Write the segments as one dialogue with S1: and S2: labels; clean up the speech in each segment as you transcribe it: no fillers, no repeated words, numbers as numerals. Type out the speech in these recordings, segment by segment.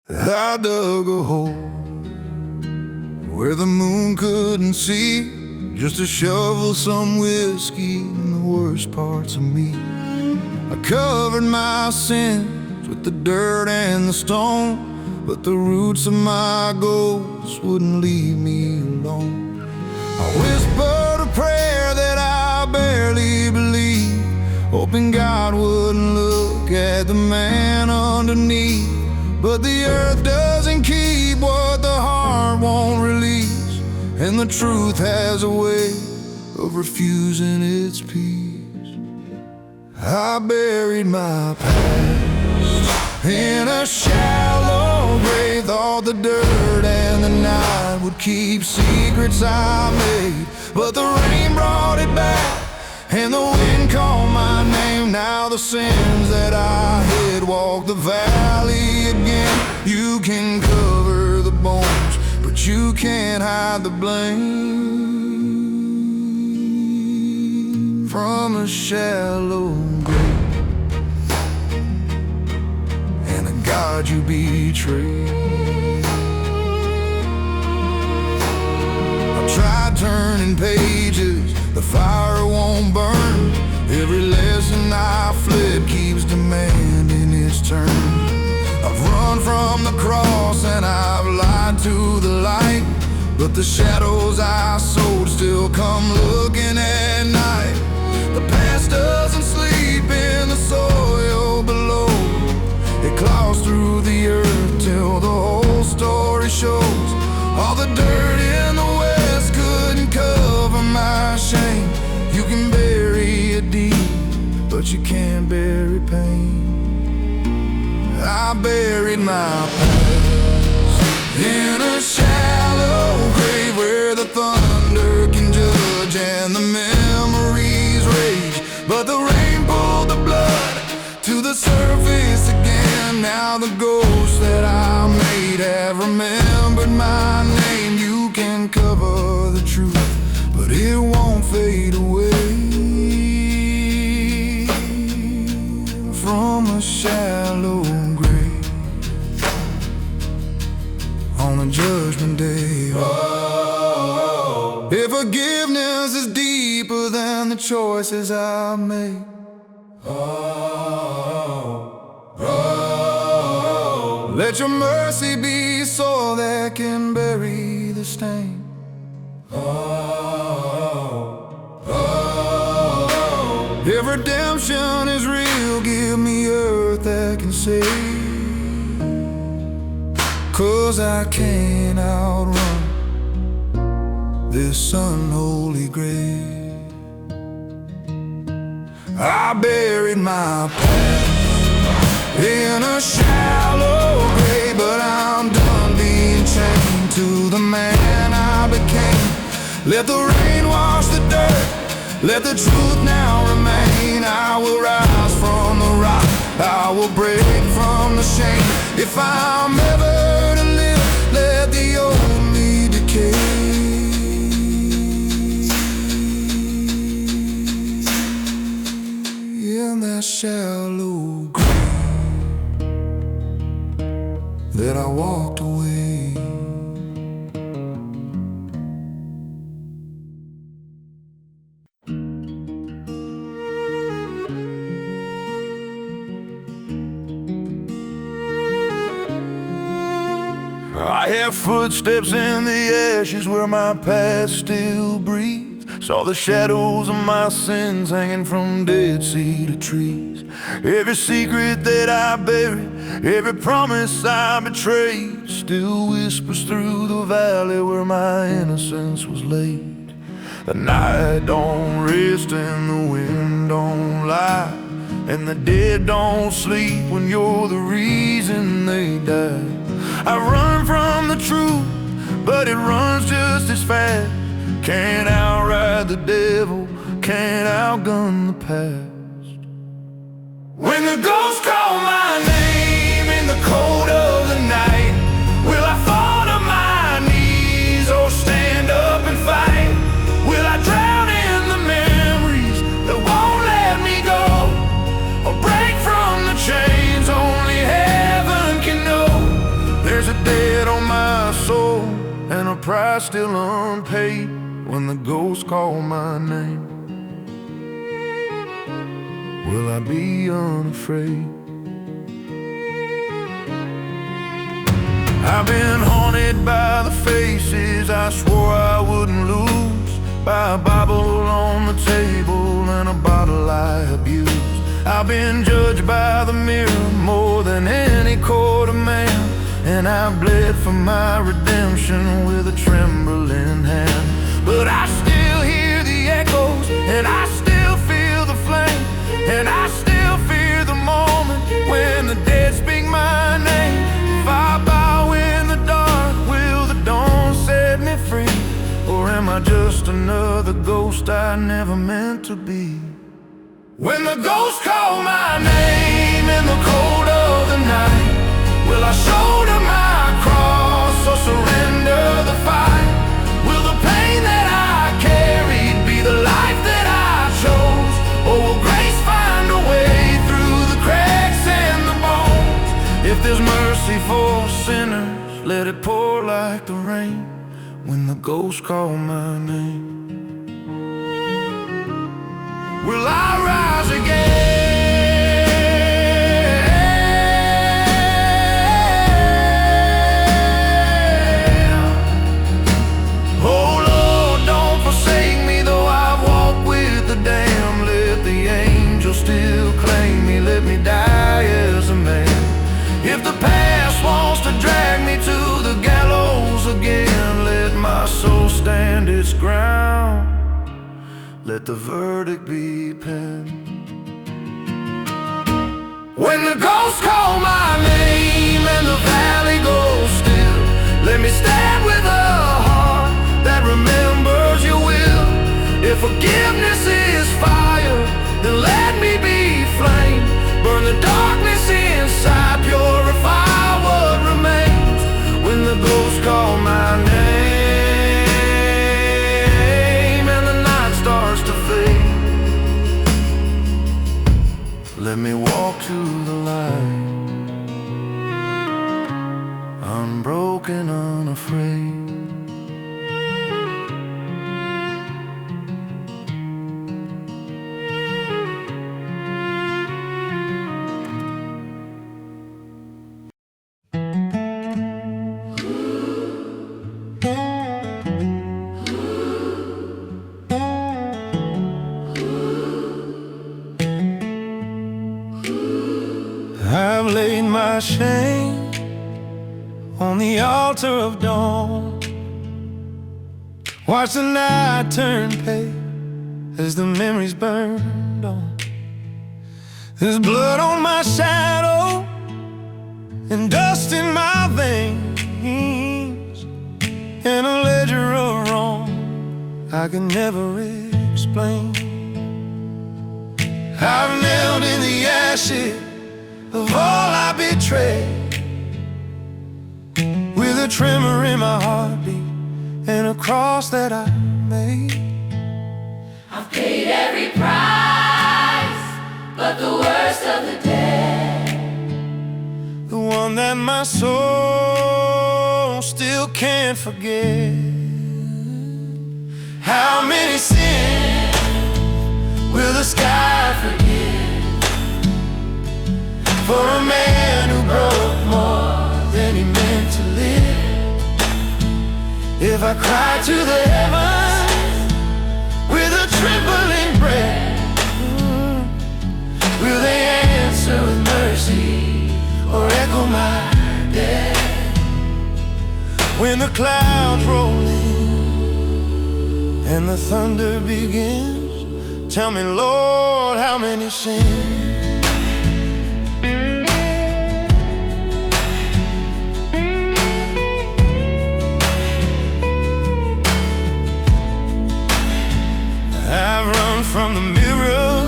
S1: I dug a hole where the moon couldn't see, just to shovel some whiskey in the worst parts of me. I covered my sins with the dirt and the stone, but the roots of my ghost wouldn't leave me alone. I whispered a prayer that I barely believed, hoping God wouldn't look at the man underneath. But the earth doesn't keep what the heart won't release, and the truth has a way of refusing its peace. I buried my past in a shallow grave, thought the dirt and the night would keep secrets I made. But the rain brought it back, and the wind called my name. Now the sins that I hid walk the valley again. You can cover the bones, but you can't hide the blame. From a shallow grave and a God you betrayed. I've tried turning pages, the fire won't burn. Every lesson I flip keeps demanding its turn. I've run from the cross and I've lied to the light, but the shadows I sowed still come looking at night. The past doesn't sleep in the soil below. It claws through the earth till the whole story shows. All the dirt in the west couldn't cover my shame. You can bury it deep, but you can't bury pain. I buried my past in a shallow grave where the thunder can judge and the memories rage. But the rain pulled the blood to the surface again. Now the ghosts that I made have remembered my name. You can cover the truth, but it won't fade away. From a shallow grave on a judgment day. Oh, if forgiveness is deeper than the choices I made. Let your mercy be soil that can bury the stain. If redemption is real, give me earth that can save. 'Cause I can't outrun this unholy grave. I buried my past in a shallow grave, but I'm done being chained to the man I became. Let the rain wash the dirt, let the truth now remain. I will rise from the rock, I will break from the shame. If I'm ever to live, let the old me decay. In that shallow grave that I walked away. I hear footsteps in the ashes where my past still breathes. Saw the shadows of my sins hanging from dead cedar trees. Every secret that I buried, every promise I betrayed, still whispers through the valley where my innocence was laid. The night don't rest and the wind don't lie, and the dead don't sleep when you're the reason they die. I run from the truth, but it runs just as fast. Can't outride the devil, can't outgun the past. When the ghosts call my name in the cold of the night, will I fall to my knees or stand up and fight? Will I drown in the memories that won't let me go, or break from the chains only heaven can know? price still unpaid when the ghosts call my name? Will I be unafraid? I've been haunted by the faces I swore I wouldn't lose, by a Bible on the table and a bottle I abused. I've been judged by the mirror more than any court of man, and I've bled for my redemption with a trembling hand. But I still hear the echoes, and I still feel the flame, and I still fear the moment when the dead speak my name. If I bow in the dark, will the dawn set me free? Or am I just another ghost I never meant to be? When the ghosts call my name in the cold of the night, will I shoulder my cross or surrender the fight? Will the pain that I carried be the life that I chose? Or will grace find a way through the cracks and the bones? If there's mercy for sinners, let it pour like the rain when the ghosts call my name. Will I rise again? Oh Lord, don't forsake me, though I've walked with the damned. Let the angels still claim me, let me die as a man. If the past wants to drag me to the gallows again, let my soul stand its ground, let the verdict be penned. When the ghosts call my name and the valley goes still, let me stand with a heart that remembers your will. If forgiveness is fire, then let me be flame. Burn the darkness inside, purify what remains. When the ghosts call my name let me walk to the light, unbroken, unafraid. I've laid my shame on the altar of dawn, watch the night turn pale as the memories burned on. There's blood on my shadow and dust in my veins, and a ledger of wrong I can never explain. I've knelt in the ashes of all I betrayed, with a tremor in my heartbeat and a cross that I made.
S2: I've paid every price, but the worst of the debt,
S1: the one that my soul still can't forget. How many sins will the sky forgive for a man who broke more than he meant to live? If I cry to the heavens with a trembling breath, will they answer with mercy or echo my death? When the clouds roll in and the thunder begins, tell me, Lord, how many sins? I've run from the mirror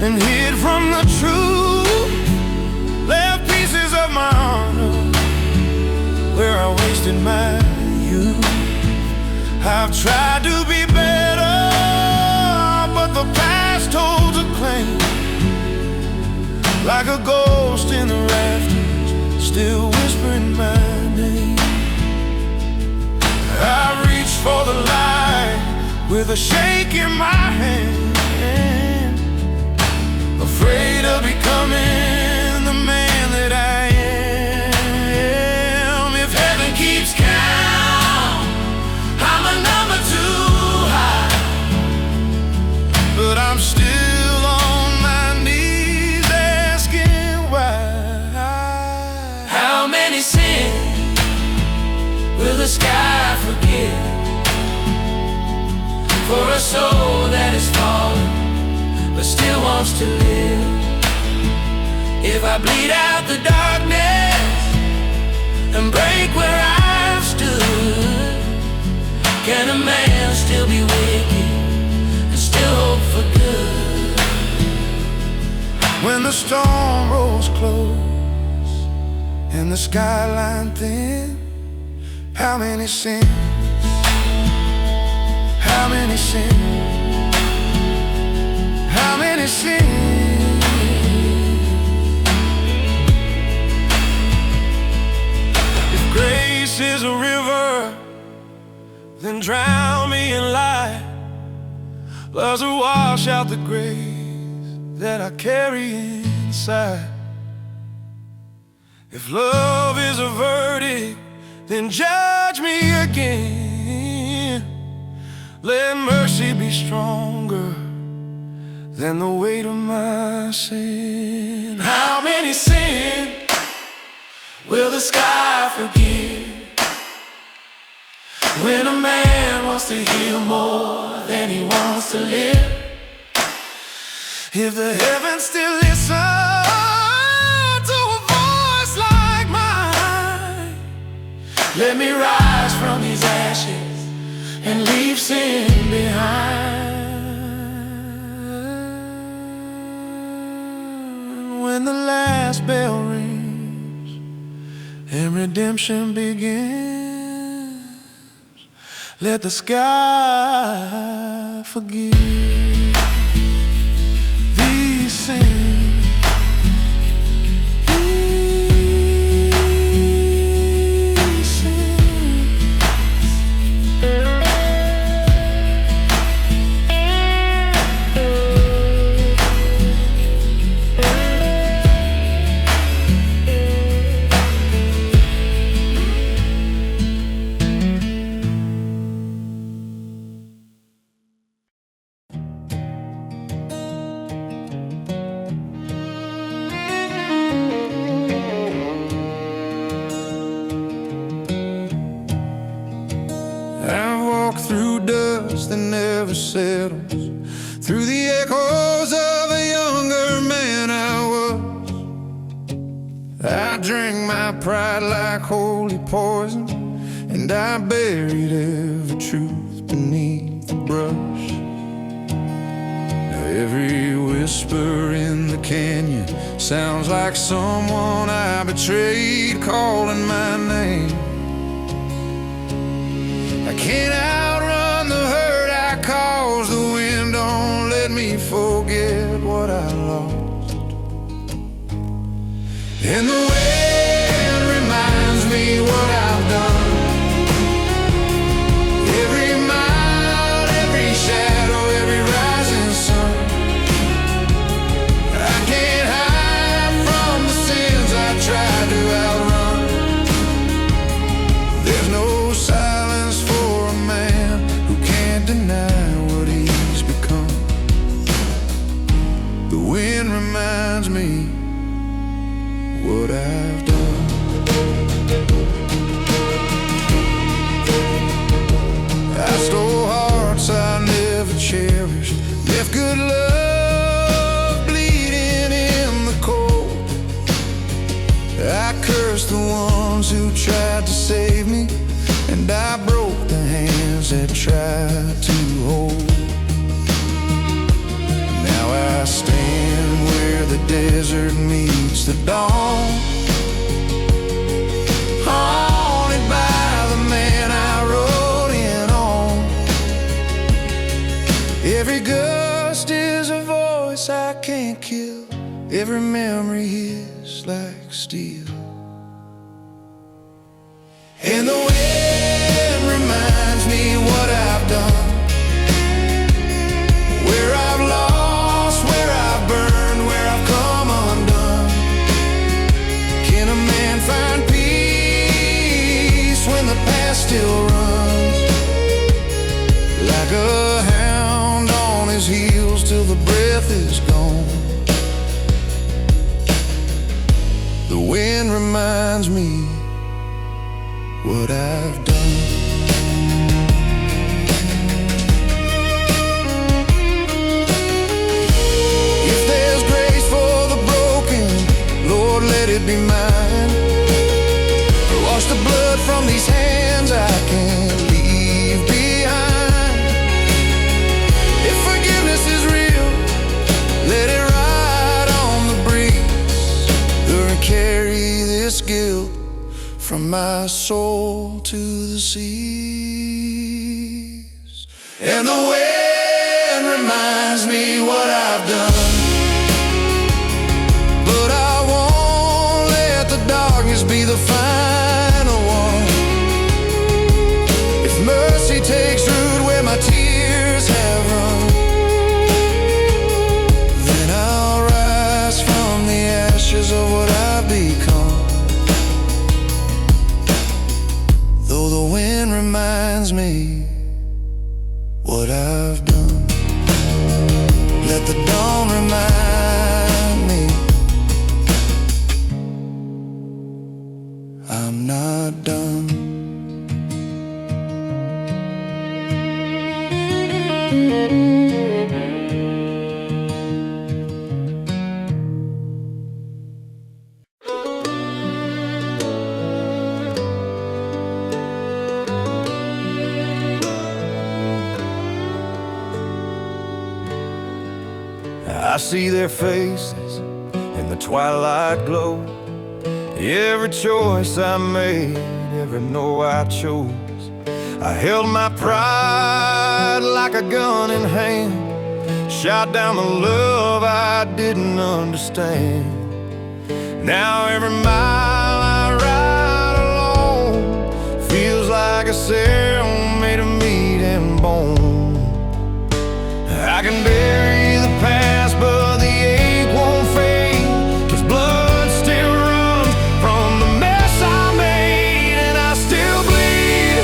S1: and hid from the truth, left pieces of my honor where I wasted my youth. I've tried to be better, but the past holds a claim, like a ghost in the rafters, still whispering my name. with a shake in my hand, afraid of becoming the man that I am. If heaven keeps count, I'm a number too high, but I'm still on my knees asking why. How many sins will the sky forgive for a soul that is fallen but still wants to live? If I bleed out the darkness and break where I've stood, can a man still be wicked and still hope for good? When the storm rolls close and the skyline thin, how many sins? How many sins? How many sins? If grace is a river, then drown me in light. Love's a wash out the grace that I carry inside. If love is a verdict, then judge me again. Let mercy be stronger than the weight of my sin. How many sins will the sky forgive when a man wants to heal more than he wants to live? If the heavens still listen to a voice like mine, let me rise from these ashes and leave sin behind. When the last bell rings and redemption begins, let the sky forgive these sins. Through dust that never settles, through the echoes of a younger man I was. I drank my pride like holy poison, and I buried every truth beneath the brush. Now every whisper in the canyon sounds like someone I betrayed calling my name. I can't outrun the hurt I caused. The wind don't let me forget what I lost. And the wind reminds me what I've done. Every mile, every shadow, every rising sun. I can't hide from the sins I tried to outrun. There's no silence for a man who can't deny what he's become. The wind reminds me what I've done. I stole hearts I never cherished, left good love bleeding in the cold. I cursed the ones who tried to save me, and I broke the hands that tried to hold. Now I stand where the desert meets the dawn, haunted by the man I rode in on. Every gust is a voice I can't kill, every memory hits like steel. And the wind reminds me what I've done. still runs like a hound on his heels till the breath is gone. The wind reminds me what I've done. If there's grace for the broken, Lord, let it be mine. Wash the blood from these hands I can't leave behind. If forgiveness is real, let it ride on the breeze, or carry this guilt from my soul to the seas. And the wind reminds me what I've done, but I won't let the darkness be the final one. If mercy takes root where my tears have run, then I'll rise from the ashes of what I've become. Though the wind reminds me what I've done, let the dawn remind me I'm not done. I see their faces in the twilight glow. Every choice I made, every no I chose. I held my pride like a gun in hand, shot down the love I didn't understand. Now every mile I ride alone feels like a cell made of meat and bone. I can bury the past, but the ache won't fade, 'cause blood still runs from the mess I made. And I still bleed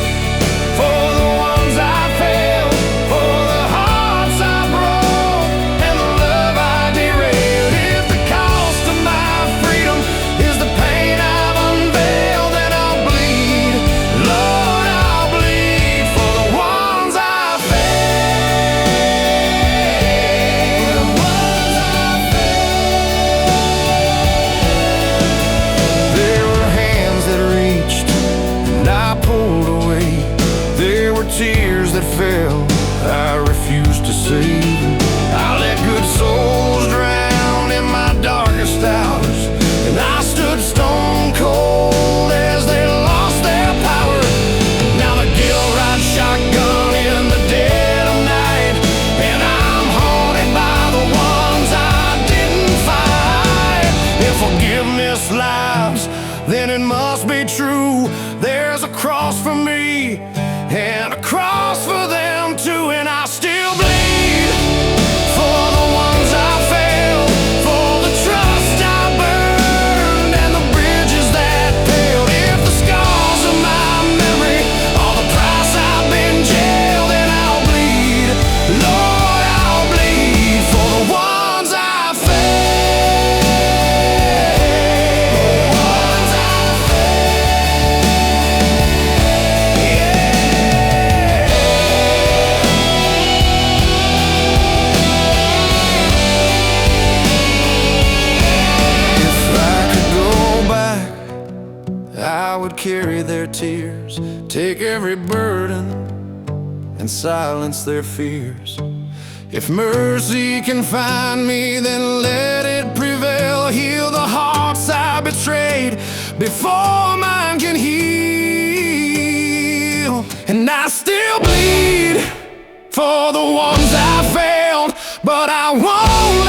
S1: for the ones I failed, for the hearts I broke, and the love I derailed. If the cost of my freedom is the pain I've unveiled, then I'll bleed, Lord, I'll bleed for the ones I tears that fell, I refused to save. I let good souls drown in my darkest hours, and I stood stone cold as they lost their power. Now the guilt rides shotgun in the dead of night, and I'm haunted by the ones I didn't fight. If forgiveness lies, then it must be true. There's a cross for me and a cross for them too, and I still bleed for the ones I failed, for the trust I burned and the bridges that failed. If the scars of my memory are the price I've been jailed, then I'll bleed, Lord, I'll bleed for the ones I carry their tears, take every burden and silence their fears. If mercy can find me, then let it prevail. Heal the hearts I betrayed before mine can heal. And I still bleed for the ones I failed, but I won't